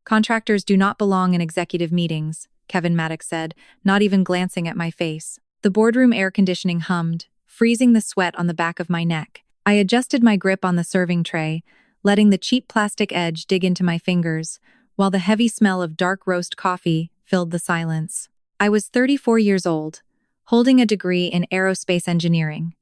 Contractors do not belong in executive meetings, Kevin Maddox said, not even glancing at my face. The boardroom air conditioning hummed, freezing the sweat on the back of my neck. I adjusted my grip on the serving tray, letting the cheap plastic edge dig into my fingers, while the heavy smell of dark roast coffee filled the silence. I was 34 years old, holding a degree in aerospace engineering.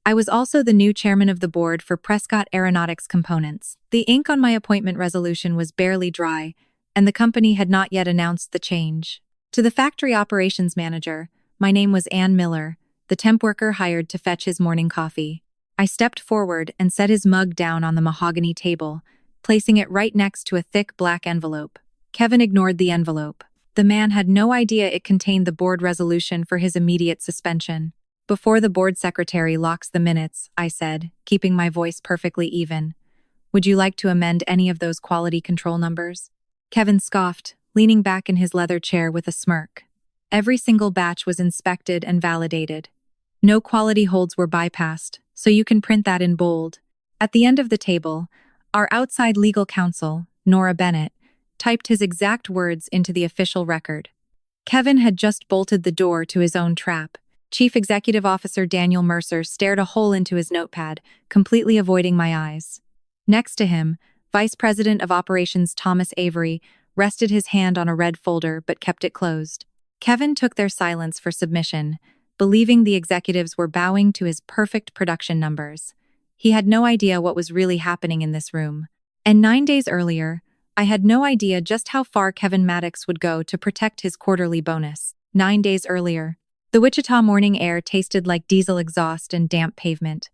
I was also the new chairman of the board for Prescott Aeronautics Components. The ink on my appointment resolution was barely dry, and the company had not yet announced the change. To the factory operations manager, my name was Ann Miller, the temp worker hired to fetch his morning coffee. I stepped forward and set his mug down on the mahogany table, placing it right next to a thick black envelope. Kevin ignored the envelope. The man had no idea it contained the board resolution for his immediate suspension. Before the board secretary locks the minutes, I said, keeping my voice perfectly even, would you like to amend any of those quality control numbers? Kevin scoffed, leaning back in his leather chair with a smirk. Every single batch was inspected and validated. No quality holds were bypassed, so you can print that in bold. At the end of the table, our outside legal counsel, Nora Bennett, typed his exact words into the official record. Kevin had just bolted the door to his own trap. Chief Executive Officer Daniel Mercer stared a hole into his notepad, completely avoiding my eyes. Next to him, Vice President of Operations Thomas Avery rested his hand on a red folder but kept it closed. Kevin took their silence for submission, believing the executives were bowing to his perfect production numbers. He had no idea what was really happening in this room. And 9 days earlier, I had no idea just how far Kevin Maddox would go to protect his quarterly bonus. 9 days earlier, the Wichita morning air tasted like diesel exhaust and damp pavement.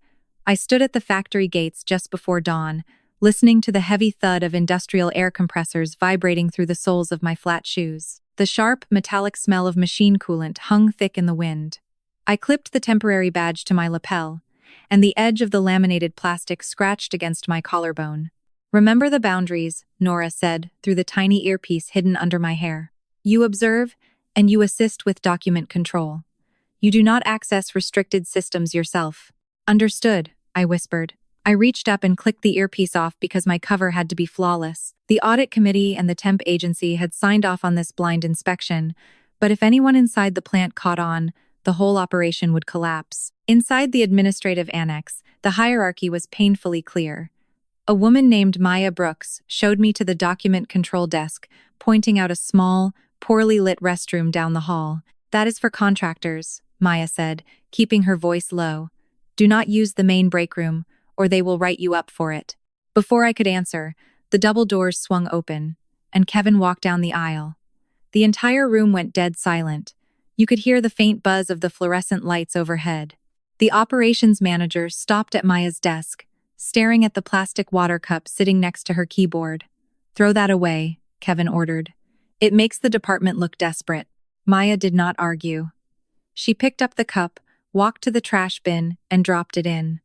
I stood at the factory gates just before dawn, listening to the heavy thud of industrial air compressors vibrating through the soles of my flat shoes. The sharp, metallic smell of machine coolant hung thick in the wind. I clipped the temporary badge to my lapel, and the edge of the laminated plastic scratched against my collarbone. Remember the boundaries, Nora said through the tiny earpiece hidden under my hair. You observe, and you assist with document control. You do not access restricted systems yourself. Understood, I whispered. I reached up and clicked the earpiece off because my cover had to be flawless. The audit committee and the temp agency had signed off on this blind inspection, but if anyone inside the plant caught on, the whole operation would collapse. Inside the administrative annex, the hierarchy was painfully clear. A woman named Maya Brooks showed me to the document control desk, pointing out a small, poorly lit restroom down the hall. That is for contractors, Maya said, keeping her voice low. Do not use the main break room, or they will write you up for it. Before I could answer, the double doors swung open, and Kevin walked down the aisle. The entire room went dead silent. You could hear the faint buzz of the fluorescent lights overhead. The operations manager stopped at Maya's desk, staring at the plastic water cup sitting next to her keyboard. Throw that away, Kevin ordered. It makes the department look desperate. Maya did not argue. She picked up the cup, walked to the trash bin, and dropped it in.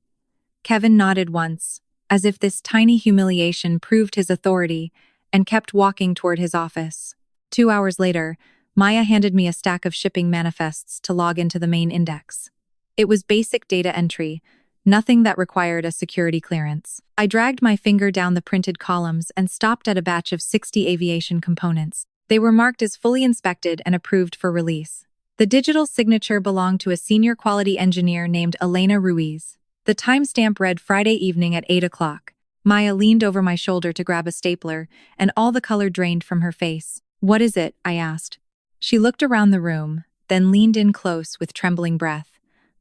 Kevin nodded once, as if this tiny humiliation proved his authority, and kept walking toward his office. 2 hours later, Maya handed me a stack of shipping manifests to log into the main index. It was basic data entry, nothing that required a security clearance. I dragged my finger down the printed columns and stopped at a batch of 60 aviation components. They were marked as fully inspected and approved for release. The digital signature belonged to a senior quality engineer named Elena Ruiz. The timestamp read Friday evening at 8 o'clock. Maya leaned over my shoulder to grab a stapler, and all the color drained from her face. What is it? I asked. She looked around the room, then leaned in close with trembling breath.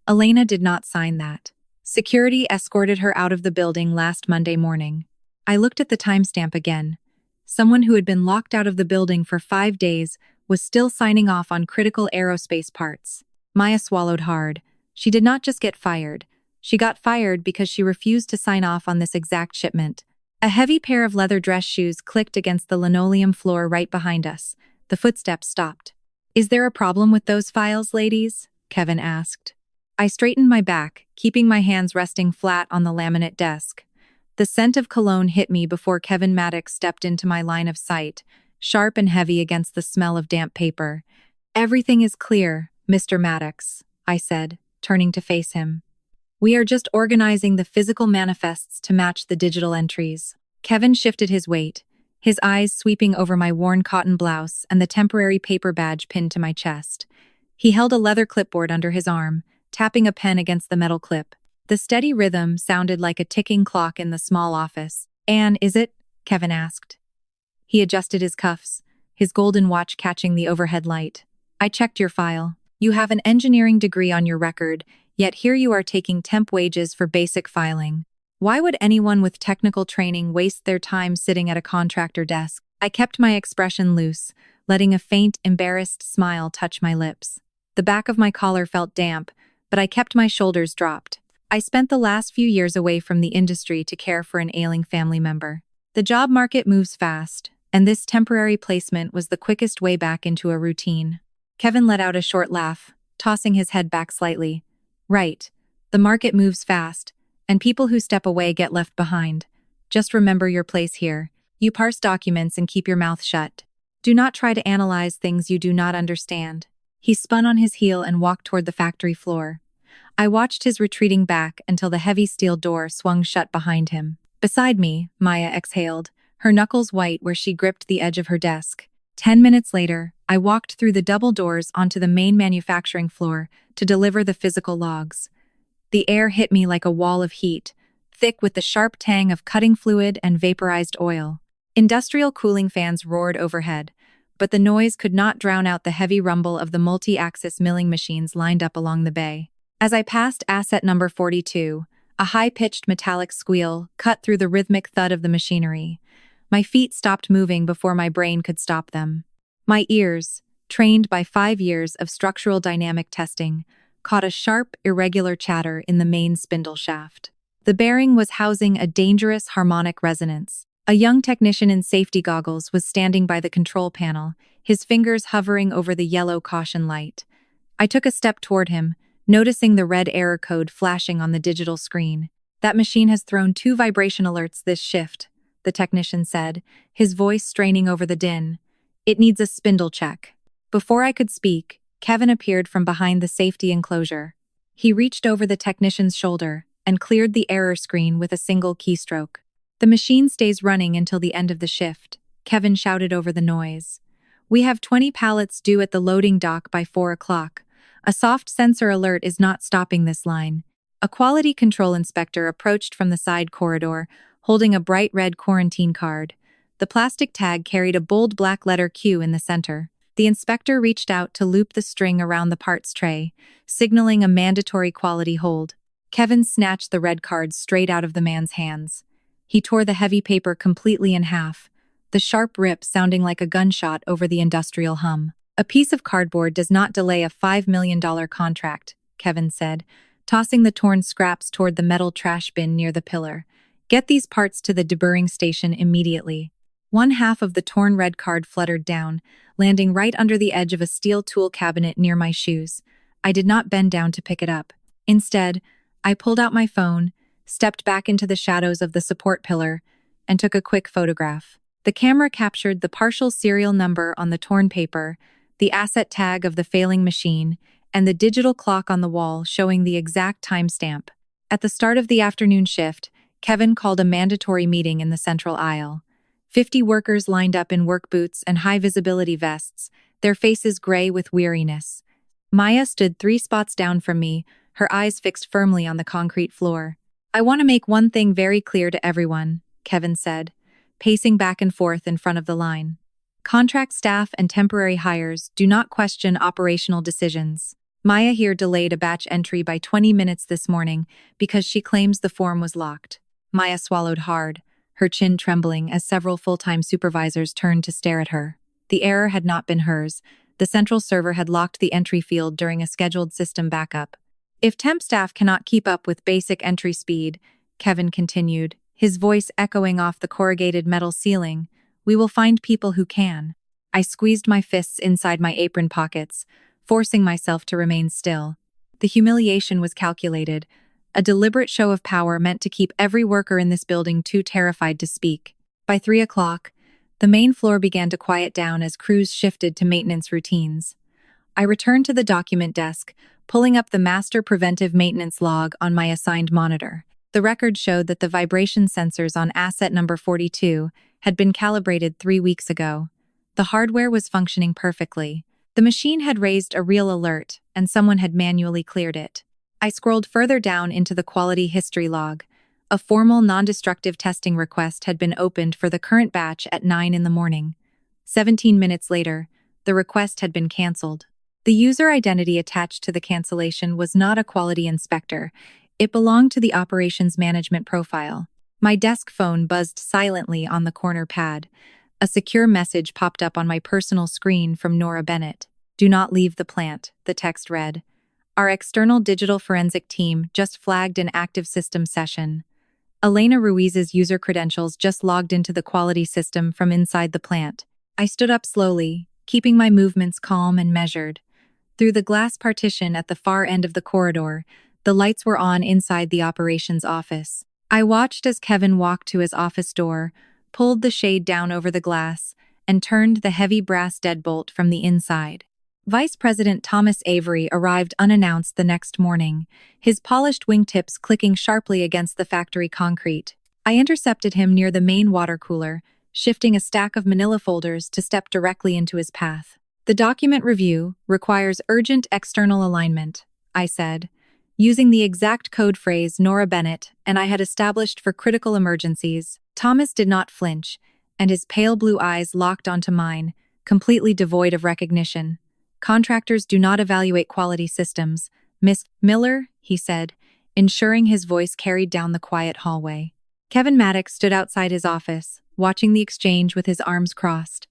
Elena did not sign that. Security escorted her out of the building last Monday morning. I looked at the timestamp again. Someone who had been locked out of the building for 5 days was still signing off on critical aerospace parts. Maya swallowed hard. She did not just get fired. She got fired because she refused to sign off on this exact shipment. A heavy pair of leather dress shoes clicked against the linoleum floor right behind us. The footsteps stopped. Is there a problem with those files, ladies? Kevin asked. I straightened my back, keeping my hands resting flat on the laminate desk. The scent of cologne hit me before Kevin Maddox stepped into my line of sight, sharp and heavy against the smell of damp paper. Everything is clear, Mr. Maddox, I said, turning to face him. We are just organizing the physical manifests to match the digital entries. Kevin shifted his weight, his eyes sweeping over my worn cotton blouse and the temporary paper badge pinned to my chest. He held a leather clipboard under his arm, tapping a pen against the metal clip. The steady rhythm sounded like a ticking clock in the small office. "Anne, is it?" Kevin asked. He adjusted his cuffs, his golden watch catching the overhead light. "I checked your file. You have an engineering degree on your record, yet here you are taking temp wages for basic filing. Why would anyone with technical training waste their time sitting at a contractor desk?" I kept my expression loose, letting a faint, embarrassed smile touch my lips. The back of my collar felt damp, but I kept my shoulders dropped. I spent the last few years away from the industry to care for an ailing family member. The job market moves fast, and this temporary placement was the quickest way back into a routine. Kevin let out a short laugh, tossing his head back slightly. "Right. The market moves fast, and people who step away get left behind. Just remember your place here. You parse documents and keep your mouth shut. Do not try to analyze things you do not understand." He spun on his heel and walked toward the factory floor. I watched his retreating back until the heavy steel door swung shut behind him. Beside me, Maya exhaled, her knuckles white where she gripped the edge of her desk. 10 minutes later, I walked through the double doors onto the main manufacturing floor to deliver the physical logs. The air hit me like a wall of heat, thick with the sharp tang of cutting fluid and vaporized oil. Industrial cooling fans roared overhead, but the noise could not drown out the heavy rumble of the multi-axis milling machines lined up along the bay. As I passed asset number 42, a high-pitched metallic squeal cut through the rhythmic thud of the machinery. My feet stopped moving before my brain could stop them. My ears, trained by 5 years of structural dynamic testing, caught a sharp, irregular chatter in the main spindle shaft. The bearing was housing a dangerous harmonic resonance. A young technician in safety goggles was standing by the control panel, his fingers hovering over the yellow caution light. I took a step toward him, noticing the red error code flashing on the digital screen. "That machine has thrown 2 vibration alerts this shift," the technician said, his voice straining over the din. "It needs a spindle check." Before I could speak, Kevin appeared from behind the safety enclosure. He reached over the technician's shoulder and cleared the error screen with a single keystroke. "The machine stays running until the end of the shift," Kevin shouted over the noise. "We have 20 pallets due at the loading dock by 4 o'clock. A soft sensor alert is not stopping this line." A quality control inspector approached from the side corridor, holding a bright red quarantine card. The plastic tag carried a bold black letter Q in the center. The inspector reached out to loop the string around the parts tray, signaling a mandatory quality hold. Kevin snatched the red card straight out of the man's hands. He tore the heavy paper completely in half, the sharp rip sounding like a gunshot over the industrial hum. "A piece of cardboard does not delay a $5 million contract," Kevin said, tossing the torn scraps toward the metal trash bin near the pillar. "Get these parts to the deburring station immediately." One half of the torn red card fluttered down, landing right under the edge of a steel tool cabinet near my shoes. I did not bend down to pick it up. Instead, I pulled out my phone, stepped back into the shadows of the support pillar, and took a quick photograph. The camera captured the partial serial number on the torn paper, the asset tag of the failing machine, and the digital clock on the wall showing the exact timestamp. At the start of the afternoon shift, Kevin called a mandatory meeting in the central aisle. 50 workers lined up in work boots and high-visibility vests, their faces gray with weariness. Maya stood 3 spots down from me, her eyes fixed firmly on the concrete floor. "I want to make one thing very clear to everyone," Kevin said, pacing back and forth in front of the line. "Contract staff and temporary hires do not question operational decisions. Maya here delayed a batch entry by 20 minutes this morning because she claims the form was locked." Maya swallowed hard, her chin trembling as several full-time supervisors turned to stare at her. The error had not been hers. The central server had locked the entry field during a scheduled system backup. "If temp staff cannot keep up with basic entry speed," Kevin continued, his voice echoing off the corrugated metal ceiling, "we will find people who can." I squeezed my fists inside my apron pockets, forcing myself to remain still. The humiliation was calculated, a deliberate show of power meant to keep every worker in this building too terrified to speak. By 3 o'clock, the main floor began to quiet down as crews shifted to maintenance routines. I returned to the document desk, pulling up the master preventive maintenance log on my assigned monitor. The record showed that the vibration sensors on asset number 42 had been calibrated 3 weeks ago. The hardware was functioning perfectly. The machine had raised a real alert, and someone had manually cleared it. I scrolled further down into the quality history log. A formal non-destructive testing request had been opened for the current batch at 9 in the morning. 17 minutes later, the request had been canceled. The user identity attached to the cancellation was not a quality inspector. It belonged to the operations management profile. My desk phone buzzed silently on the corner pad. A secure message popped up on my personal screen from Nora Bennett. "Do not leave the plant," the text read. "Our external digital forensic team just flagged an active system session. Elena Ruiz's user credentials just logged into the quality system from inside the plant." I stood up slowly, keeping my movements calm and measured. Through the glass partition at the far end of the corridor, the lights were on inside the operations office. I watched as Kevin walked to his office door, pulled the shade down over the glass, and turned the heavy brass deadbolt from the inside. Vice President Thomas Avery arrived unannounced the next morning, his polished wingtips clicking sharply against the factory concrete. I intercepted him near the main water cooler, shifting a stack of manila folders to step directly into his path. "The document review requires urgent external alignment," I said, using the exact code phrase Nora Bennett and I had established for critical emergencies. Thomas did not flinch, and his pale blue eyes locked onto mine, completely devoid of recognition. "Contractors do not evaluate quality systems, Miss Miller," he said, ensuring his voice carried down the quiet hallway. Kevin Maddox stood outside his office, watching the exchange with his arms crossed.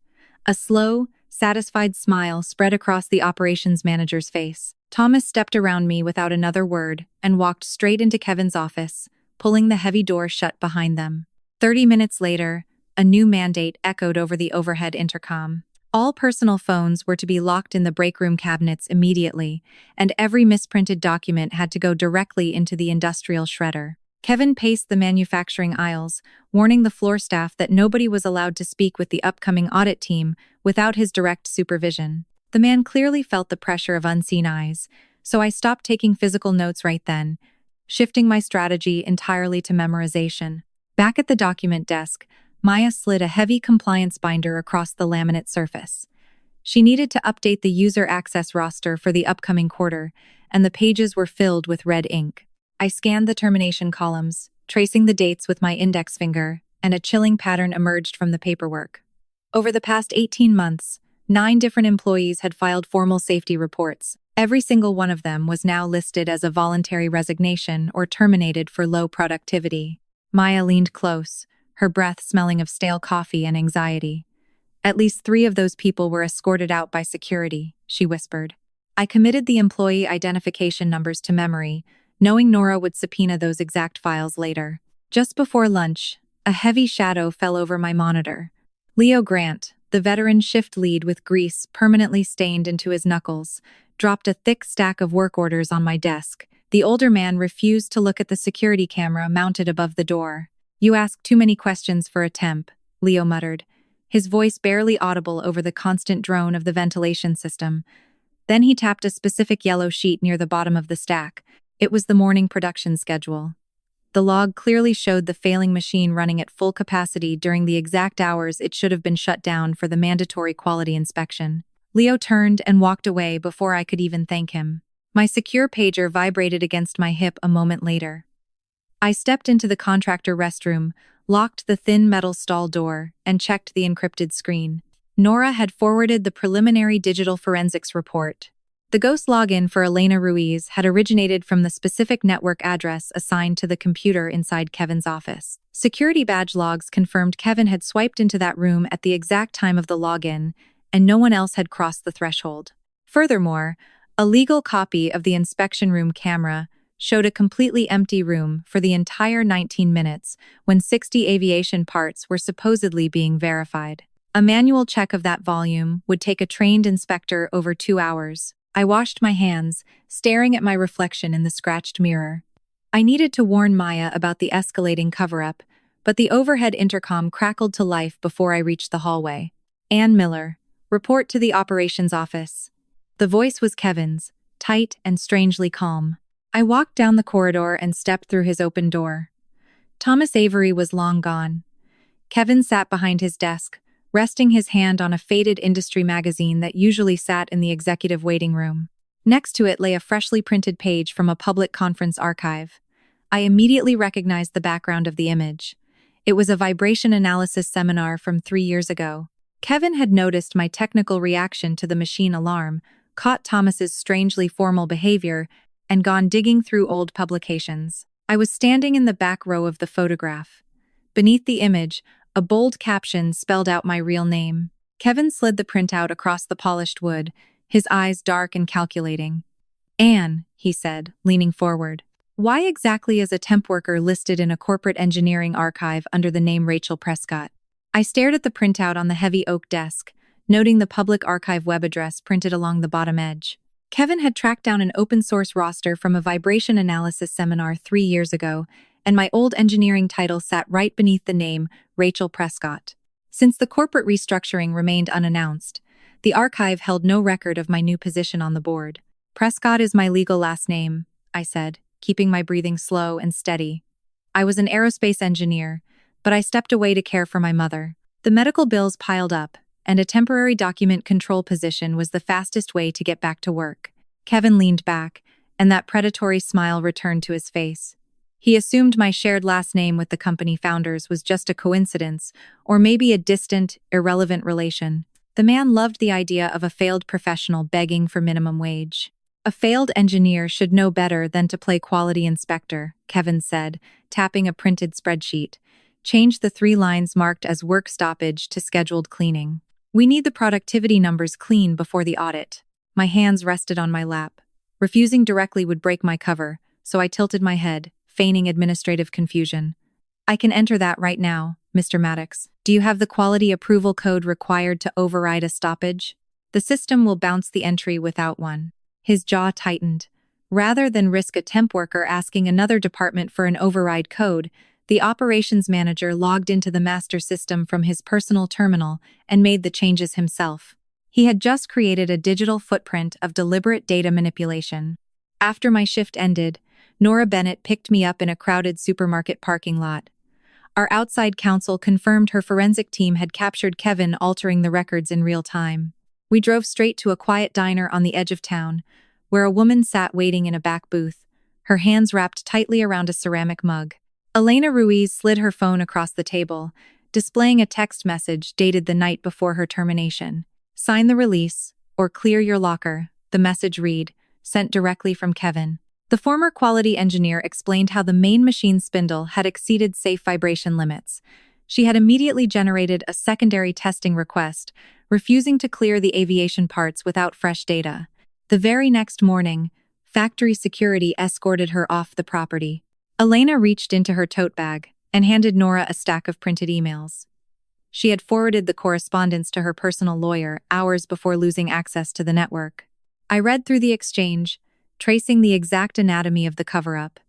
A slow, satisfied smile spread across the operations manager's face. Thomas stepped around me without another word and walked straight into Kevin's office, pulling the heavy door shut behind them. 30 minutes later, a new mandate echoed over the overhead intercom. All personal phones were to be locked in the break room cabinets immediately, and every misprinted document had to go directly into the industrial shredder. Kevin paced the manufacturing aisles, warning the floor staff that nobody was allowed to speak with the upcoming audit team without his direct supervision. The man clearly felt the pressure of unseen eyes, so I stopped taking physical notes right then, shifting my strategy entirely to memorization. Back at the document desk, Maya slid a heavy compliance binder across the laminate surface. She needed to update the user access roster for the upcoming quarter, and the pages were filled with red ink. I scanned the termination columns, tracing the dates with my index finger, and a chilling pattern emerged from the paperwork. Over the past 18 months, 9 different employees had filed formal safety reports. Every single one of them was now listed as a voluntary resignation or terminated for low productivity. Maya leaned close, her breath smelling of stale coffee and anxiety. "At least 3 of those people were escorted out by security," she whispered. I committed the employee identification numbers to memory, knowing Nora would subpoena those exact files later. Just before lunch, a heavy shadow fell over my monitor. Leo Grant, the veteran shift lead with grease permanently stained into his knuckles, dropped a thick stack of work orders on my desk. The older man refused to look at the security camera mounted above the door. "You ask too many questions for a temp," Leo muttered, his voice barely audible over the constant drone of the ventilation system. Then he tapped a specific yellow sheet near the bottom of the stack. It was the morning production schedule. The log clearly showed the failing machine running at full capacity during the exact hours it should have been shut down for the mandatory quality inspection. Leo turned and walked away before I could even thank him. My secure pager vibrated against my hip a moment later. I stepped into the contractor restroom, locked the thin metal stall door, and checked the encrypted screen. Nora had forwarded the preliminary digital forensics report. The ghost login for Elena Ruiz had originated from the specific network address assigned to the computer inside Kevin's office. Security badge logs confirmed Kevin had swiped into that room at the exact time of the login, and no one else had crossed the threshold. Furthermore, a legal copy of the inspection room camera showed a completely empty room for the entire 19 minutes when 60 aviation parts were supposedly being verified. A manual check of that volume would take a trained inspector over 2 hours. I washed my hands, staring at my reflection in the scratched mirror. I needed to warn Maya about the escalating cover-up, but the overhead intercom crackled to life before I reached the hallway. "Ann Miller, report to the operations office." The voice was Kevin's, tight and strangely calm. I walked down the corridor and stepped through his open door. Thomas Avery was long gone. Kevin sat behind his desk, resting his hand on a faded industry magazine that usually sat in the executive waiting room. Next to it lay a freshly printed page from a public conference archive. I immediately recognized the background of the image. It was a vibration analysis seminar from 3 years ago. Kevin had noticed my technical reaction to the machine alarm, caught Thomas's strangely formal behavior, and gone digging through old publications. I was standing in the back row of the photograph. Beneath the image, a bold caption spelled out my real name. Kevin slid the printout across the polished wood, his eyes dark and calculating. "Anne," he said, leaning forward. "Why exactly is a temp worker listed in a corporate engineering archive under the name Rachel Prescott?" I stared at the printout on the heavy oak desk, noting the public archive web address printed along the bottom edge. Kevin had tracked down an open-source roster from a vibration analysis seminar 3 years ago, and my old engineering title sat right beneath the name Rachel Prescott. Since the corporate restructuring remained unannounced, the archive held no record of my new position on the board. "Prescott is my legal last name," I said, keeping my breathing slow and steady. "I was an aerospace engineer, but I stepped away to care for my mother." The medical bills piled up, and a temporary document control position was the fastest way to get back to work. Kevin leaned back, and that predatory smile returned to his face. He assumed my shared last name with the company founders was just a coincidence, or maybe a distant, irrelevant relation. The man loved the idea of a failed professional begging for minimum wage. "A failed engineer should know better than to play quality inspector," Kevin said, tapping a printed spreadsheet. "Change the 3 lines marked as work stoppage to scheduled cleaning. We need the productivity numbers clean before the audit." My hands rested on my lap. Refusing directly would break my cover, so I tilted my head, feigning administrative confusion. "I can enter that right now, Mr. Maddox. Do you have the quality approval code required to override a stoppage?" "The system will bounce the entry without one." His jaw tightened. Rather than risk a temp worker asking another department for an override code, the operations manager logged into the master system from his personal terminal and made the changes himself. He had just created a digital footprint of deliberate data manipulation. After my shift ended, Nora Bennett picked me up in a crowded supermarket parking lot. Our outside counsel confirmed her forensic team had captured Kevin altering the records in real time. We drove straight to a quiet diner on the edge of town, where a woman sat waiting in a back booth, her hands wrapped tightly around a ceramic mug. Elena Ruiz slid her phone across the table, displaying a text message dated the night before her termination. "Sign the release, or clear your locker," the message read, sent directly from Kevin. The former quality engineer explained how the main machine spindle had exceeded safe vibration limits. She had immediately generated a secondary testing request, refusing to clear the aviation parts without fresh data. The very next morning, factory security escorted her off the property. Elena reached into her tote bag and handed Nora a stack of printed emails. She had forwarded the correspondence to her personal lawyer hours before losing access to the network. I read through the exchange, tracing the exact anatomy of the cover-up.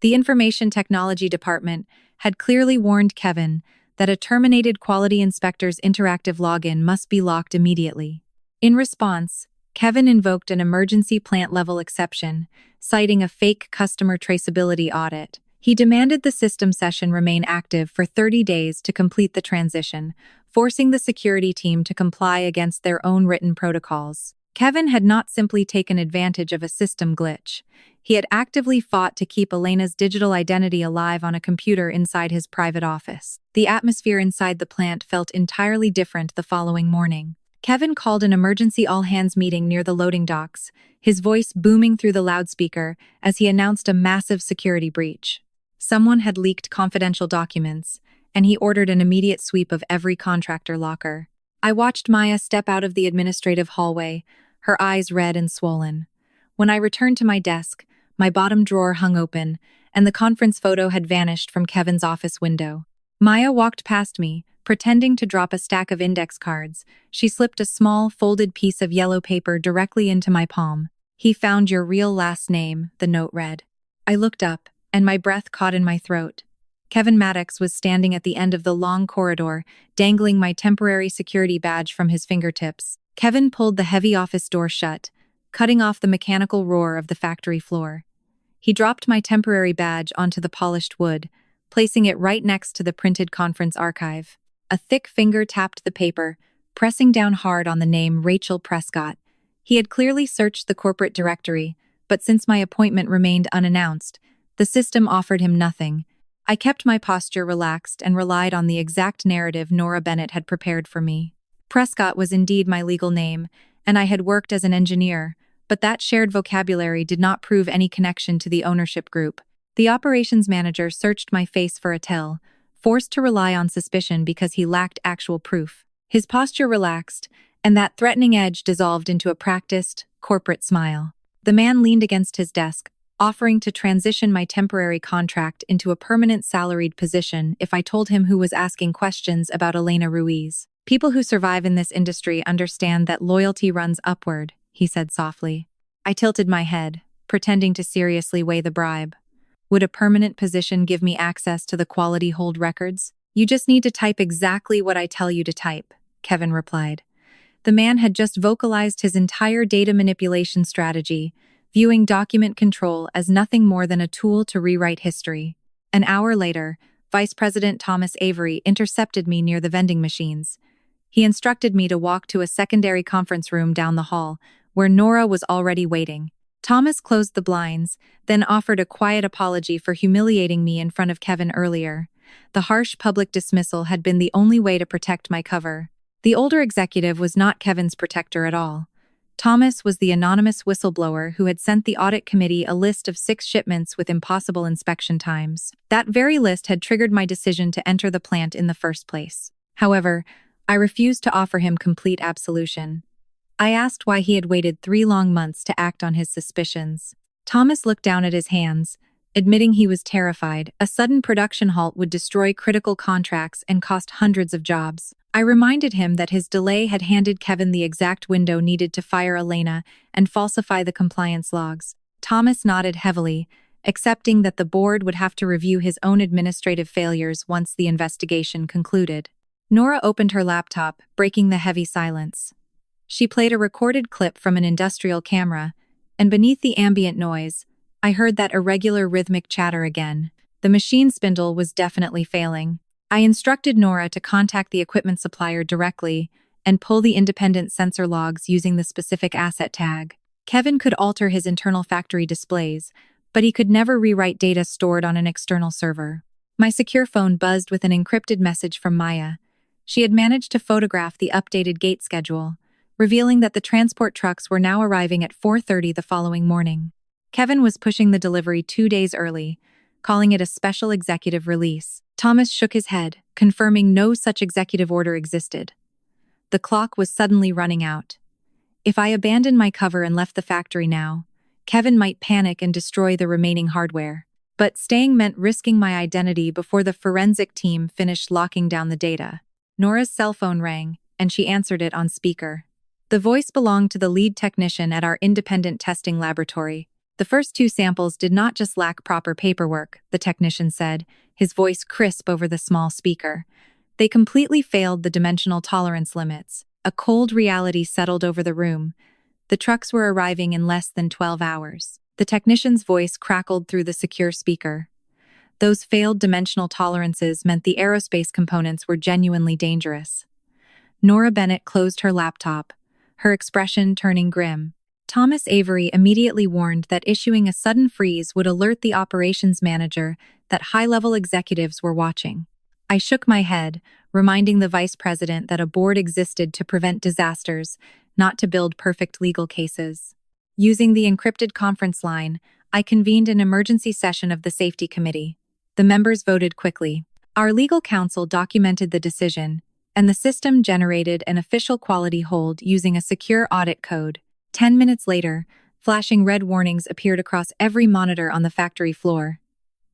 The Information Technology Department had clearly warned Kevin that a terminated quality inspector's interactive login must be locked immediately. In response, Kevin invoked an emergency plant-level exception, citing a fake customer traceability audit. He demanded the system session remain active for 30 days to complete the transition, forcing the security team to comply against their own written protocols. Kevin had not simply taken advantage of a system glitch. He had actively fought to keep Elena's digital identity alive on a computer inside his private office. The atmosphere inside the plant felt entirely different the following morning. Kevin called an emergency all-hands meeting near the loading docks, his voice booming through the loudspeaker as he announced a massive security breach. Someone had leaked confidential documents, and he ordered an immediate sweep of every contractor locker. I watched Maya step out of the administrative hallway, her eyes red and swollen. When I returned to my desk, my bottom drawer hung open, and the conference photo had vanished from Kevin's office window. Maya walked past me, pretending to drop a stack of index cards. She slipped a small, folded piece of yellow paper directly into my palm. "He found your real last name," the note read. I looked up, and my breath caught in my throat. Kevin Maddox was standing at the end of the long corridor, dangling my temporary security badge from his fingertips. Kevin pulled the heavy office door shut, cutting off the mechanical roar of the factory floor. He dropped my temporary badge onto the polished wood, placing it right next to the printed conference archive. A thick finger tapped the paper, pressing down hard on the name Rachel Prescott. He had clearly searched the corporate directory, but since my appointment remained unannounced, the system offered him nothing. I kept my posture relaxed and relied on the exact narrative Nora Bennett had prepared for me. Prescott was indeed my legal name, and I had worked as an engineer, but that shared vocabulary did not prove any connection to the ownership group. The operations manager searched my face for a tell, forced to rely on suspicion because he lacked actual proof. His posture relaxed, and that threatening edge dissolved into a practiced, corporate smile. The man leaned against his desk, offering to transition my temporary contract into a permanent salaried position if I told him who was asking questions about Elena Ruiz. "People who survive in this industry understand that loyalty runs upward," he said softly. I tilted my head, pretending to seriously weigh the bribe. "Would a permanent position give me access to the quality hold records?" "You just need to type exactly what I tell you to type," Kevin replied. The man had just vocalized his entire data manipulation strategy, viewing document control as nothing more than a tool to rewrite history. An hour later, Vice President Thomas Avery intercepted me near the vending machines. He instructed me to walk to a secondary conference room down the hall, where Nora was already waiting. Thomas closed the blinds, then offered a quiet apology for humiliating me in front of Kevin earlier. The harsh public dismissal had been the only way to protect my cover. The older executive was not Kevin's protector at all. Thomas was the anonymous whistleblower who had sent the audit committee a list of 6 shipments with impossible inspection times. That very list had triggered my decision to enter the plant in the first place. However, I refused to offer him complete absolution. I asked why he had waited 3 long months to act on his suspicions. Thomas looked down at his hands, admitting he was terrified. A sudden production halt would destroy critical contracts and cost hundreds of jobs. I reminded him that his delay had handed Kevin the exact window needed to fire Elena and falsify the compliance logs. Thomas nodded heavily, accepting that the board would have to review his own administrative failures once the investigation concluded. Nora opened her laptop, breaking the heavy silence. She played a recorded clip from an industrial camera, and beneath the ambient noise, I heard that irregular rhythmic chatter again. The machine spindle was definitely failing. I instructed Nora to contact the equipment supplier directly and pull the independent sensor logs using the specific asset tag. Kevin could alter his internal factory displays, but he could never rewrite data stored on an external server. My secure phone buzzed with an encrypted message from Maya. She had managed to photograph the updated gate schedule, revealing that the transport trucks were now arriving at 4:30 the following morning. Kevin was pushing the delivery 2 days early, calling it a special executive release. Thomas shook his head, confirming no such executive order existed. The clock was suddenly running out. If I abandoned my cover and left the factory now, Kevin might panic and destroy the remaining hardware. But staying meant risking my identity before the forensic team finished locking down the data. Nora's cell phone rang, and she answered it on speaker. The voice belonged to the lead technician at our independent testing laboratory. The first 2 samples did not just lack proper paperwork, the technician said, his voice crisp over the small speaker. They completely failed the dimensional tolerance limits. A cold reality settled over the room. The trucks were arriving in less than 12 hours. The technician's voice crackled through the secure speaker. Those failed dimensional tolerances meant the aerospace components were genuinely dangerous. Nora Bennett closed her laptop, her expression turning grim. Thomas Avery immediately warned that issuing a sudden freeze would alert the operations manager that high-level executives were watching. I shook my head, reminding the vice president that a board existed to prevent disasters, not to build perfect legal cases. Using the encrypted conference line, I convened an emergency session of the safety committee. The members voted quickly. Our legal counsel documented the decision, and the system generated an official quality hold using a secure audit code. 10 minutes later, flashing red warnings appeared across every monitor on the factory floor.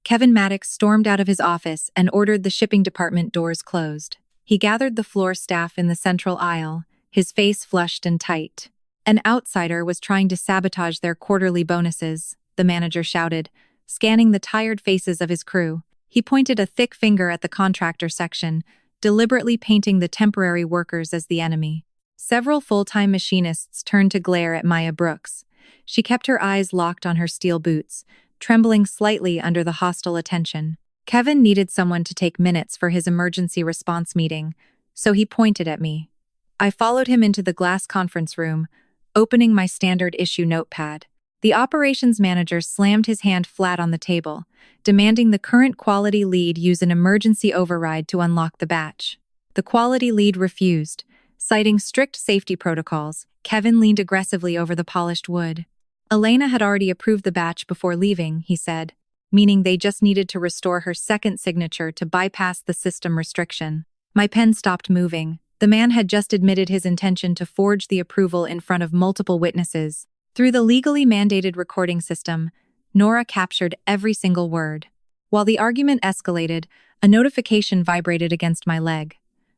Kevin Maddox stormed out of his office and ordered the shipping department doors closed. He gathered the floor staff in the central aisle, his face flushed and tight. An outsider was trying to sabotage their quarterly bonuses, the manager shouted, scanning the tired faces of his crew. He pointed a thick finger at the contractor section, deliberately painting the temporary workers as the enemy. Several full-time machinists turned to glare at Maya Brooks. She kept her eyes locked on her steel boots, trembling slightly under the hostile attention. Kevin needed someone to take minutes for his emergency response meeting, so he pointed at me. I followed him into the glass conference room, opening my standard issue notepad. The operations manager slammed his hand flat on the table, demanding the current quality lead use an emergency override to unlock the batch. The quality lead refused, citing strict safety protocols. Kevin leaned aggressively over the polished wood. Elena had already approved the batch before leaving, he said, meaning they just needed to restore her second signature to bypass the system restriction. My pen stopped moving. The man had just admitted his intention to forge the approval in front of multiple witnesses. Through the legally mandated recording system, Nora captured every single word. While the argument escalated, a notification vibrated against my leg.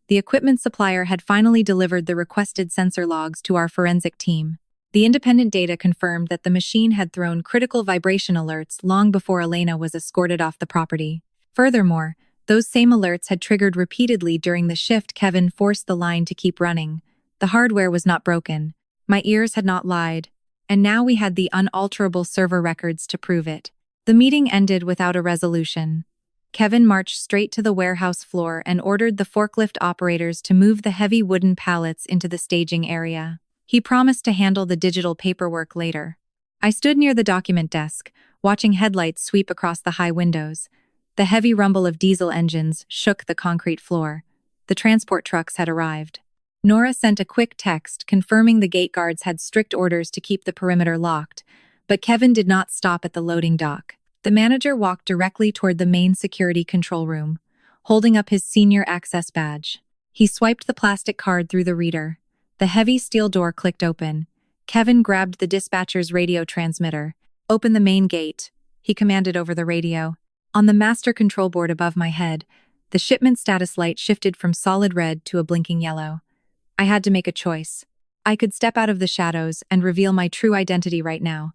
The equipment supplier had finally delivered the requested sensor logs to our forensic team. The independent data confirmed that the machine had thrown critical vibration alerts long before Elena was escorted off the property. Furthermore, those same alerts had triggered repeatedly during the shift Kevin forced the line to keep running. The hardware was not broken. My ears had not lied. And now we had the unalterable server records to prove it. The meeting ended without a resolution. Kevin marched straight to the warehouse floor and ordered the forklift operators to move the heavy wooden pallets into the staging area. He promised to handle the digital paperwork later. I stood near the document desk, watching headlights sweep across the high windows. The heavy rumble of diesel engines shook the concrete floor. The transport trucks had arrived. Nora sent a quick text confirming the gate guards had strict orders to keep the perimeter locked, but Kevin did not stop at the loading dock. The manager walked directly toward the main security control room, holding up his senior access badge. He swiped the plastic card through the reader. The heavy steel door clicked open. Kevin grabbed the dispatcher's radio transmitter. "Open the main gate," he commanded over the radio. On the master control board above my head, the shipment status light shifted from solid red to a blinking yellow. I had to make a choice. I could step out of the shadows and reveal my true identity right now,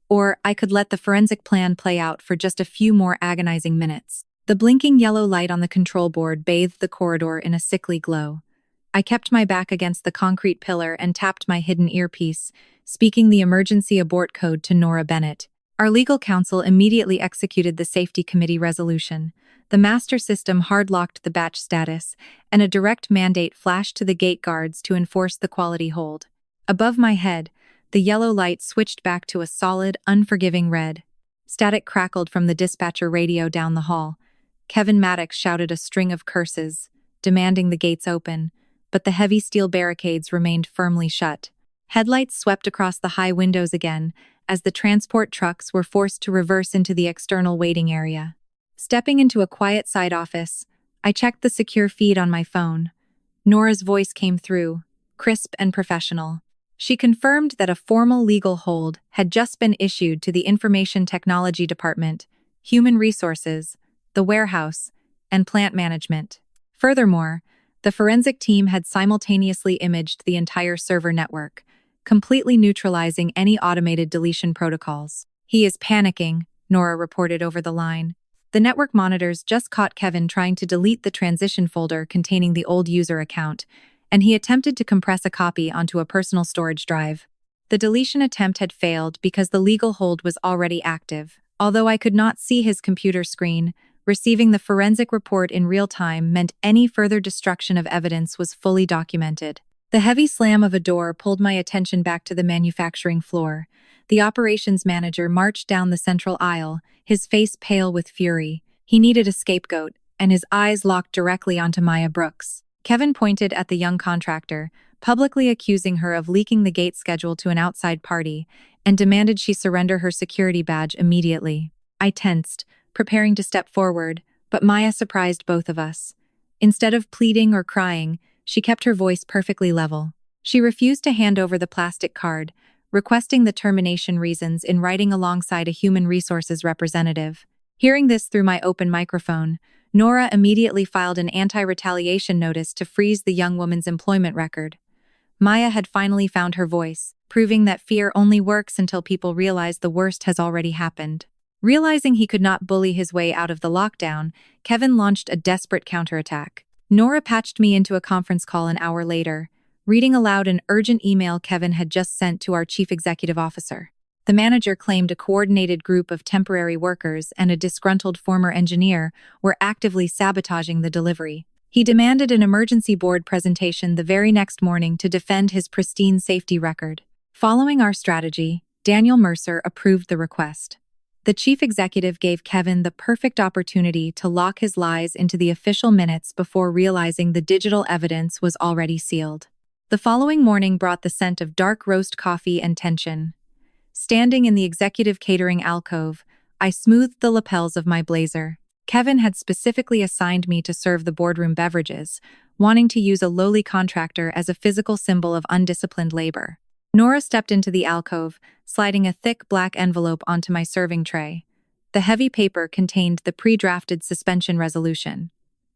or I could let the forensic plan play out for just a few more agonizing minutes. The blinking yellow light on the control board bathed the corridor in a sickly glow. I kept my back against the concrete pillar and tapped my hidden earpiece, speaking the emergency abort code to Nora Bennett. Our legal counsel immediately executed the safety committee resolution. The master system hard-locked the batch status, and a direct mandate flashed to the gate guards to enforce the quality hold. Above my head, the yellow light switched back to a solid, unforgiving red. Static crackled from the dispatcher radio down the hall. Kevin Maddox shouted a string of curses, demanding the gates open, but the heavy steel barricades remained firmly shut. Headlights swept across the high windows again, as the transport trucks were forced to reverse into the external waiting area. Stepping into a quiet side office, I checked the secure feed on my phone. Nora's voice came through, crisp and professional. She confirmed that a formal legal hold had just been issued to the Information Technology Department, Human Resources, the warehouse, and plant management. Furthermore, the forensic team had simultaneously imaged the entire server network, completely neutralizing any automated deletion protocols. "He is panicking," Nora reported over the line. The network monitors just caught Kevin trying to delete the transition folder containing the old user account, and he attempted to compress a copy onto a personal storage drive. The deletion attempt had failed because the legal hold was already active. Although I could not see his computer screen, receiving the forensic report in real time meant any further destruction of evidence was fully documented. The heavy slam of a door pulled my attention back to the manufacturing floor. The operations manager marched down the central aisle, his face pale with fury. He needed a scapegoat, and his eyes locked directly onto Maya Brooks. Kevin pointed at the young contractor, publicly accusing her of leaking the gate schedule to an outside party, and demanded she surrender her security badge immediately. I tensed, preparing to step forward, but Maya surprised both of us. Instead of pleading or crying, she kept her voice perfectly level. She refused to hand over the plastic card, requesting the termination reasons in writing alongside a human resources representative. Hearing this through my open microphone, Nora immediately filed an anti-retaliation notice to freeze the young woman's employment record. Maya had finally found her voice, proving that fear only works until people realize the worst has already happened. Realizing he could not bully his way out of the lockdown, Kevin launched a desperate counterattack. Nora patched me into a conference call an hour later, reading aloud an urgent email Kevin had just sent to our chief executive officer. The manager claimed a coordinated group of temporary workers and a disgruntled former engineer were actively sabotaging the delivery. He demanded an emergency board presentation the very next morning to defend his pristine safety record. Following our strategy, Daniel Mercer approved the request. The chief executive gave Kevin the perfect opportunity to lock his lies into the official minutes before realizing the digital evidence was already sealed. The following morning brought the scent of dark roast coffee and tension. Standing in the executive catering alcove, I smoothed the lapels of my blazer. Kevin had specifically assigned me to serve the boardroom beverages, wanting to use a lowly contractor as a physical symbol of undisciplined labor. Nora stepped into the alcove, sliding a thick black envelope onto my serving tray. The heavy paper contained the pre-drafted suspension resolution.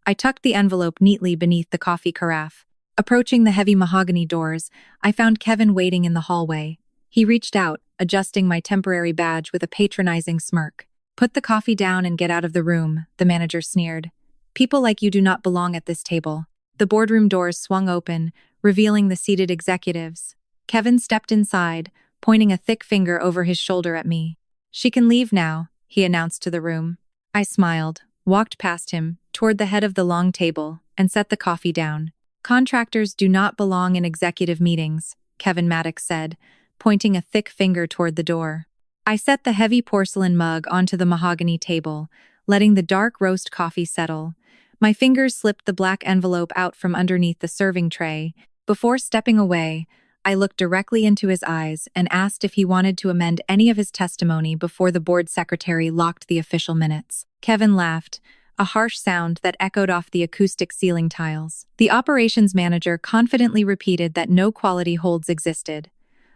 I tucked the envelope neatly beneath the coffee carafe. Approaching the heavy mahogany doors, I found Kevin waiting in the hallway. He reached out, adjusting my temporary badge with a patronizing smirk. "Put the coffee down and get out of the room," the manager sneered. "People like you do not belong at this table." The boardroom doors swung open, revealing the seated executives. Kevin stepped inside, pointing a thick finger over his shoulder at me. "She can leave now," he announced to the room. I smiled, walked past him, toward the head of the long table, and set the coffee down. "Contractors do not belong in executive meetings," Kevin Maddox said, pointing a thick finger toward the door. I set the heavy porcelain mug onto the mahogany table, letting the dark roast coffee settle. My fingers slipped the black envelope out from underneath the serving tray. Before stepping away, I looked directly into his eyes and asked if he wanted to amend any of his testimony before the board secretary locked the official minutes. Kevin laughed, a harsh sound that echoed off the acoustic ceiling tiles. The operations manager confidently repeated that no quality holds existed.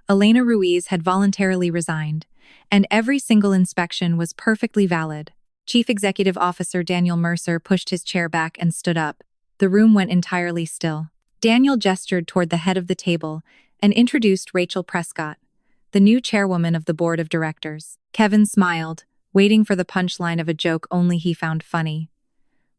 Elena Ruiz had voluntarily resigned, and every single inspection was perfectly valid. Chief Executive Officer Daniel Mercer pushed his chair back and stood up. The room went entirely still. Daniel gestured toward the head of the table and introduced Rachel Prescott, the new chairwoman of the board of directors. Kevin smiled, waiting for the punchline of a joke only he found funny.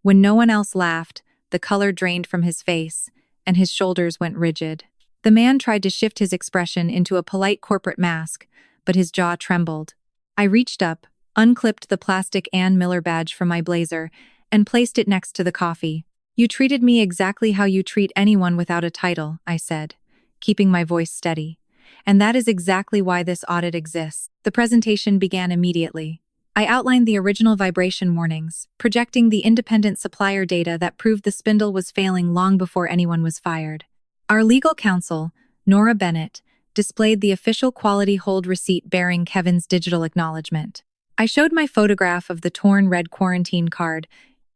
When no one else laughed, the color drained from his face, and his shoulders went rigid. The man tried to shift his expression into a polite corporate mask, but his jaw trembled. I reached up, unclipped the plastic Ann Miller badge from my blazer, and placed it next to the coffee. "You treated me exactly how you treat anyone without a title," I said, keeping my voice steady. "And that is exactly why this audit exists." The presentation began immediately. I outlined the original vibration warnings, projecting the independent supplier data that proved the spindle was failing long before anyone was fired. Our legal counsel, Nora Bennett, displayed the official quality hold receipt bearing Kevin's digital acknowledgement. I showed my photograph of the torn red quarantine card.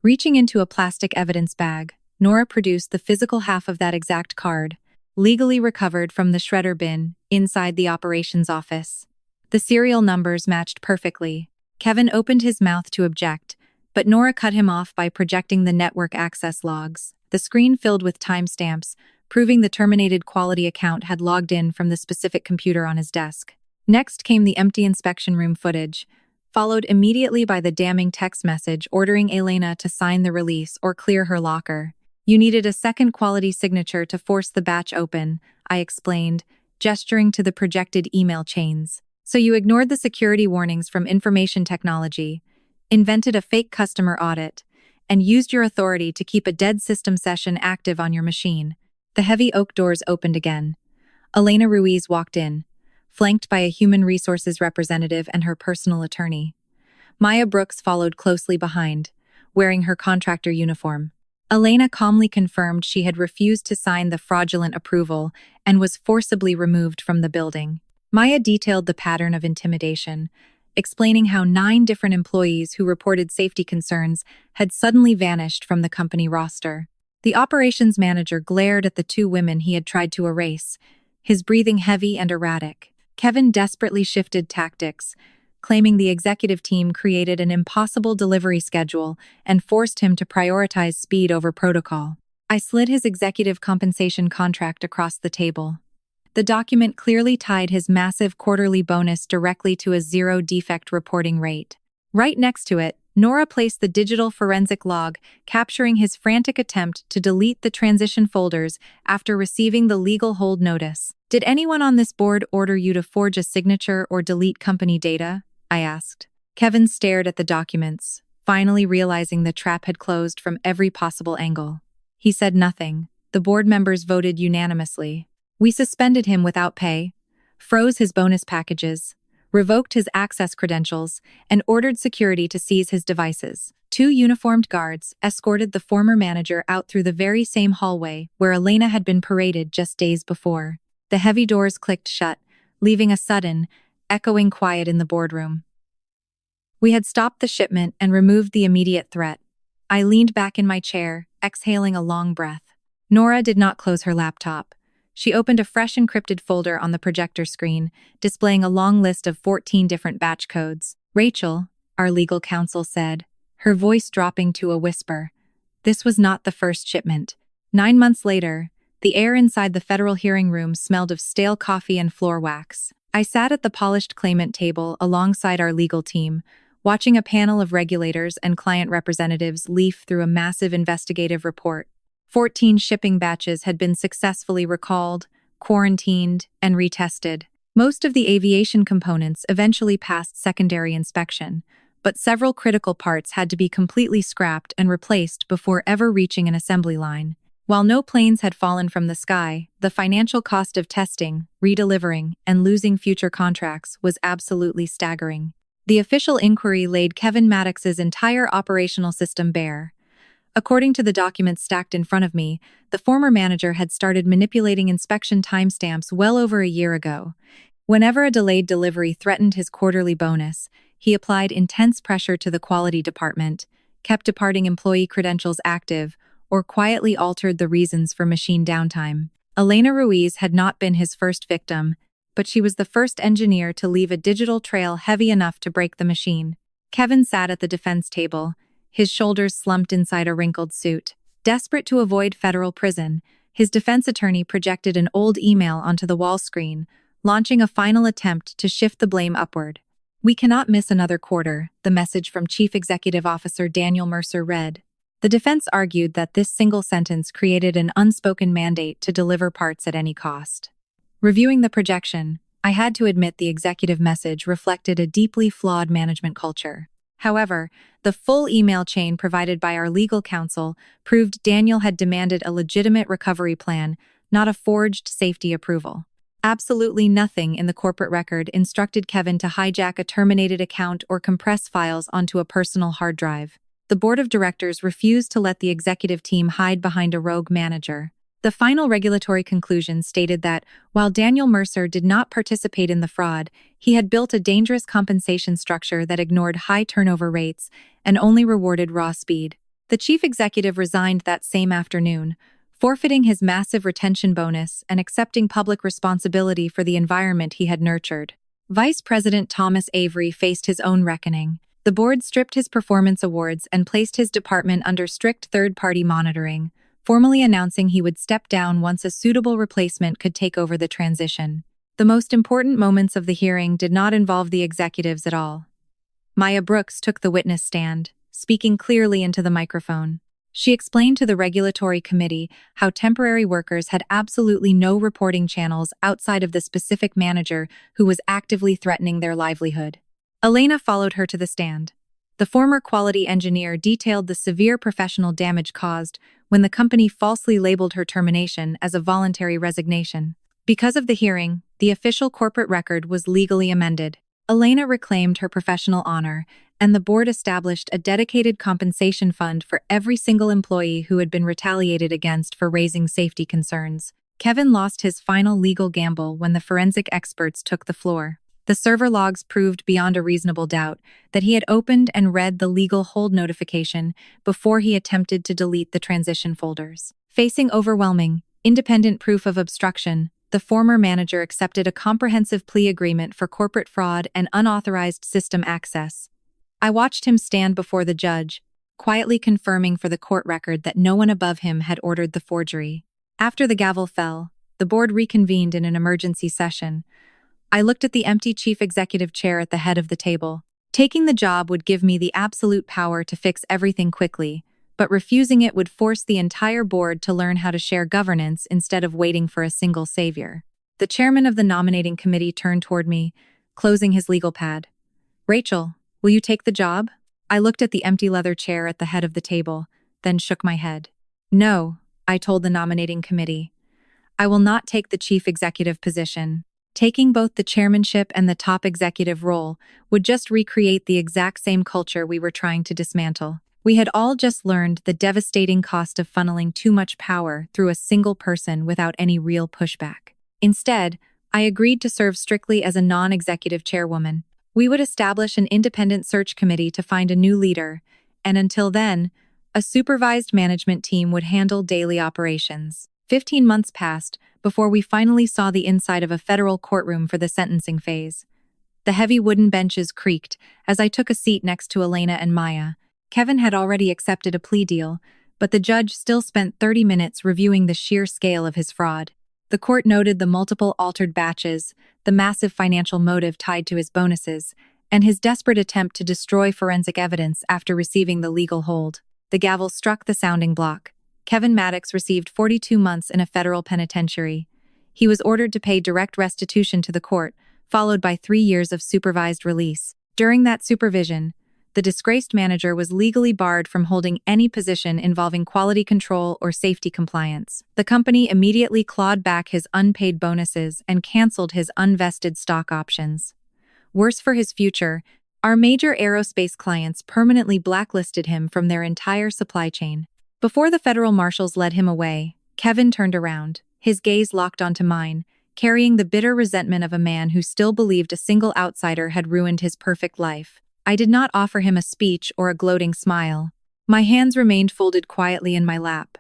Reaching into a plastic evidence bag, Nora produced the physical half of that exact card, legally recovered from the shredder bin inside the operations office. The serial numbers matched perfectly. Kevin opened his mouth to object, but Nora cut him off by projecting the network access logs. The screen filled with timestamps, proving the terminated quality account had logged in from the specific computer on his desk. Next came the empty inspection room footage, followed immediately by the damning text message ordering Elena to sign the release or clear her locker. "You needed a second quality signature to force the batch open," I explained, gesturing to the projected email chains. "So you ignored the security warnings from information technology, invented a fake customer audit, and used your authority to keep a dead system session active on your machine." The heavy oak doors opened again. Elena Ruiz walked in, flanked by a human resources representative and her personal attorney. Maya Brooks followed closely behind, wearing her contractor uniform. Elena calmly confirmed she had refused to sign the fraudulent approval and was forcibly removed from the building. Maya detailed the pattern of intimidation, explaining how 9 different employees who reported safety concerns had suddenly vanished from the company roster. The operations manager glared at the 2 women he had tried to erase, his breathing heavy and erratic. Kevin desperately shifted tactics, claiming the executive team created an impossible delivery schedule and forced him to prioritize speed over protocol. I slid his executive compensation contract across the table. The document clearly tied his massive quarterly bonus directly to a zero-defect reporting rate. Right next to it, Nora placed the digital forensic log, capturing his frantic attempt to delete the transition folders after receiving the legal hold notice. "Did anyone on this board order you to forge a signature or delete company data?" I asked. Kevin stared at the documents, finally realizing the trap had closed from every possible angle. He said nothing. The board members voted unanimously. We suspended him without pay, froze his bonus packages, revoked his access credentials, and ordered security to seize his devices. 2 uniformed guards escorted the former manager out through the very same hallway where Elena had been paraded just days before. The heavy doors clicked shut, leaving a sudden, echoing quiet in the boardroom. We had stopped the shipment and removed the immediate threat. I leaned back in my chair, exhaling a long breath. Nora did not close her laptop. She opened a fresh encrypted folder on the projector screen, displaying a long list of 14 different batch codes. "Rachel," our legal counsel said, her voice dropping to a whisper. This was not the first shipment. 9 months later, the air inside the federal hearing room smelled of stale coffee and floor wax. I sat at the polished claimant table alongside our legal team, watching a panel of regulators and client representatives leaf through a massive investigative report. 14 shipping batches had been successfully recalled, quarantined, and retested. Most of the aviation components eventually passed secondary inspection, but several critical parts had to be completely scrapped and replaced before ever reaching an assembly line. While no planes had fallen from the sky, the financial cost of testing, redelivering, and losing future contracts was absolutely staggering. The official inquiry laid Kevin Maddox's entire operational system bare. According to the documents stacked in front of me, the former manager had started manipulating inspection timestamps well over a year ago. Whenever a delayed delivery threatened his quarterly bonus, he applied intense pressure to the quality department, kept departing employee credentials active, or quietly altered the reasons for machine downtime. Elena Ruiz had not been his first victim, but she was the first engineer to leave a digital trail heavy enough to break the machine. Kevin sat at the defense table, his shoulders slumped inside a wrinkled suit. Desperate to avoid federal prison, his defense attorney projected an old email onto the wall screen, launching a final attempt to shift the blame upward. "We cannot miss another quarter," the message from Chief Executive Officer Daniel Mercer read. The defense argued that this single sentence created an unspoken mandate to deliver parts at any cost. Reviewing the projection, I had to admit the executive message reflected a deeply flawed management culture. However, the full email chain provided by our legal counsel proved Daniel had demanded a legitimate recovery plan, not a forged safety approval. Absolutely nothing in the corporate record instructed Kevin to hijack a terminated account or compress files onto a personal hard drive. The board of directors refused to let the executive team hide behind a rogue manager. The final regulatory conclusion stated that, while Daniel Mercer did not participate in the fraud, he had built a dangerous compensation structure that ignored high turnover rates and only rewarded raw speed. The chief executive resigned that same afternoon, forfeiting his massive retention bonus and accepting public responsibility for the environment he had nurtured. Vice President Thomas Avery faced his own reckoning. The board stripped his performance awards and placed his department under strict third-party monitoring, formally announcing he would step down once a suitable replacement could take over the transition. The most important moments of the hearing did not involve the executives at all. Maya Brooks took the witness stand, speaking clearly into the microphone. She explained to the regulatory committee how temporary workers had absolutely no reporting channels outside of the specific manager who was actively threatening their livelihood. Elena followed her to the stand. The former quality engineer detailed the severe professional damage caused when the company falsely labeled her termination as a voluntary resignation. Because of the hearing, the official corporate record was legally amended. Elena reclaimed her professional honor, and the board established a dedicated compensation fund for every single employee who had been retaliated against for raising safety concerns. Kevin lost his final legal gamble when the forensic experts took the floor. The server logs proved beyond a reasonable doubt that he had opened and read the legal hold notification before he attempted to delete the transition folders. Facing overwhelming, independent proof of obstruction, the former manager accepted a comprehensive plea agreement for corporate fraud and unauthorized system access. I watched him stand before the judge, quietly confirming for the court record that no one above him had ordered the forgery. After the gavel fell, the board reconvened in an emergency session. I looked at the empty chief executive chair at the head of the table. Taking the job would give me the absolute power to fix everything quickly, but refusing it would force the entire board to learn how to share governance instead of waiting for a single savior. The chairman of the nominating committee turned toward me, closing his legal pad. "Rachel, will you take the job?" I looked at the empty leather chair at the head of the table, then shook my head. "No," I told the nominating committee. "I will not take the chief executive position. Taking both the chairmanship and the top executive role would just recreate the exact same culture we were trying to dismantle." We had all just learned the devastating cost of funneling too much power through a single person without any real pushback. Instead, I agreed to serve strictly as a non-executive chairwoman. We would establish an independent search committee to find a new leader, and until then, a supervised management team would handle daily operations. 15 months passed before we finally saw the inside of a federal courtroom for the sentencing phase. The heavy wooden benches creaked as I took a seat next to Elena and Maya. Kevin had already accepted a plea deal, but the judge still spent 30 minutes reviewing the sheer scale of his fraud. The court noted the multiple altered batches, the massive financial motive tied to his bonuses, and his desperate attempt to destroy forensic evidence after receiving the legal hold. The gavel struck the sounding block. Kevin Maddox received 42 months in a federal penitentiary. He was ordered to pay direct restitution to the court, followed by 3 years of supervised release. During that supervision, the disgraced manager was legally barred from holding any position involving quality control or safety compliance. The company immediately clawed back his unpaid bonuses and canceled his unvested stock options. Worse for his future, our major aerospace clients permanently blacklisted him from their entire supply chain. Before the federal marshals led him away, Kevin turned around, his gaze locked onto mine, carrying the bitter resentment of a man who still believed a single outsider had ruined his perfect life. I did not offer him a speech or a gloating smile. My hands remained folded quietly in my lap.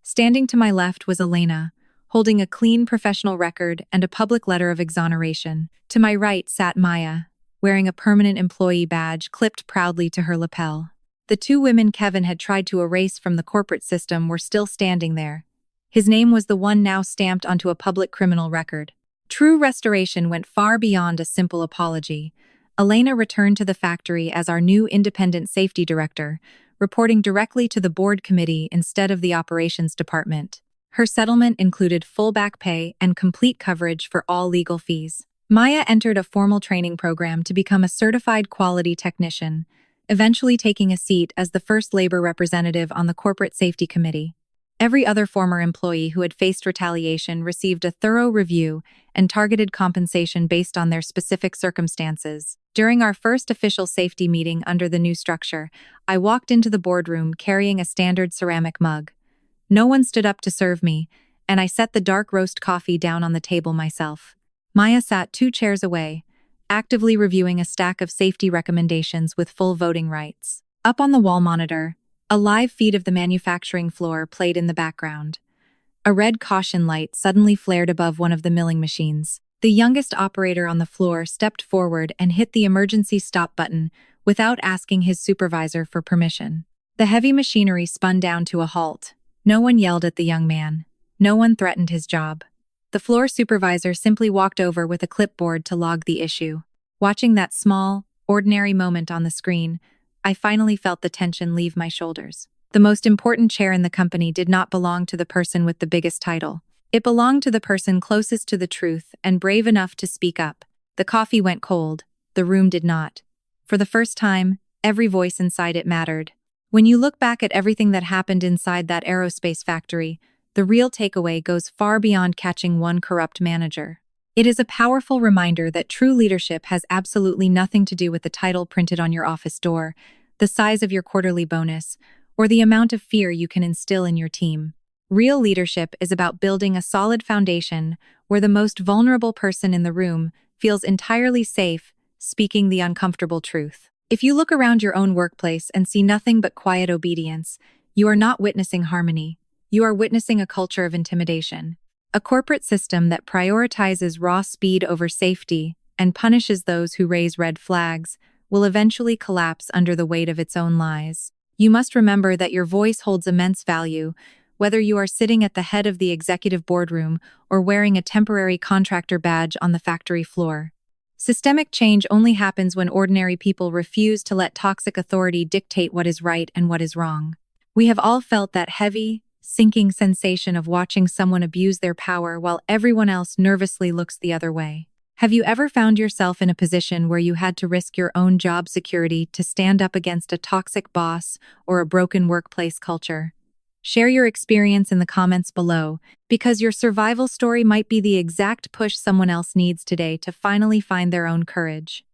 Standing to my left was Elena, holding a clean professional record and a public letter of exoneration. To my right sat Maya, wearing a permanent employee badge clipped proudly to her lapel. The 2 women Kevin had tried to erase from the corporate system were still standing there. His name was the one now stamped onto a public criminal record. True restoration went far beyond a simple apology. Elena returned to the factory as our new independent safety director, reporting directly to the board committee instead of the operations department. Her settlement included full back pay and complete coverage for all legal fees. Maya entered a formal training program to become a certified quality technician, eventually taking a seat as the first labor representative on the corporate safety committee. Every other former employee who had faced retaliation received a thorough review and targeted compensation based on their specific circumstances. During our first official safety meeting under the new structure, I walked into the boardroom carrying a standard ceramic mug. No one stood up to serve me, and I set the dark roast coffee down on the table myself. Maya sat 2 chairs away, actively reviewing a stack of safety recommendations with full voting rights. Up on the wall monitor, a live feed of the manufacturing floor played in the background. A red caution light suddenly flared above one of the milling machines. The youngest operator on the floor stepped forward and hit the emergency stop button without asking his supervisor for permission. The heavy machinery spun down to a halt. No one yelled at the young man. No one threatened his job. The floor supervisor simply walked over with a clipboard to log the issue. Watching that small, ordinary moment on the screen, I finally felt the tension leave my shoulders. The most important chair in the company did not belong to the person with the biggest title. It belonged to the person closest to the truth and brave enough to speak up. The coffee went cold. The room did not. For the first time, every voice inside it mattered. When you look back at everything that happened inside that aerospace factory, the real takeaway goes far beyond catching one corrupt manager. It is a powerful reminder that true leadership has absolutely nothing to do with the title printed on your office door, the size of your quarterly bonus, or the amount of fear you can instill in your team. Real leadership is about building a solid foundation where the most vulnerable person in the room feels entirely safe, speaking the uncomfortable truth. If you look around your own workplace and see nothing but quiet obedience, you are not witnessing harmony. You are witnessing a culture of intimidation. A corporate system that prioritizes raw speed over safety and punishes those who raise red flags will eventually collapse under the weight of its own lies. You must remember that your voice holds immense value, whether you are sitting at the head of the executive boardroom or wearing a temporary contractor badge on the factory floor. Systemic change only happens when ordinary people refuse to let toxic authority dictate what is right and what is wrong. We have all felt that heavy, sinking sensation of watching someone abuse their power while everyone else nervously looks the other way. Have you ever found yourself in a position where you had to risk your own job security to stand up against a toxic boss or a broken workplace culture? Share your experience in the comments below, because your survival story might be the exact push someone else needs today to finally find their own courage.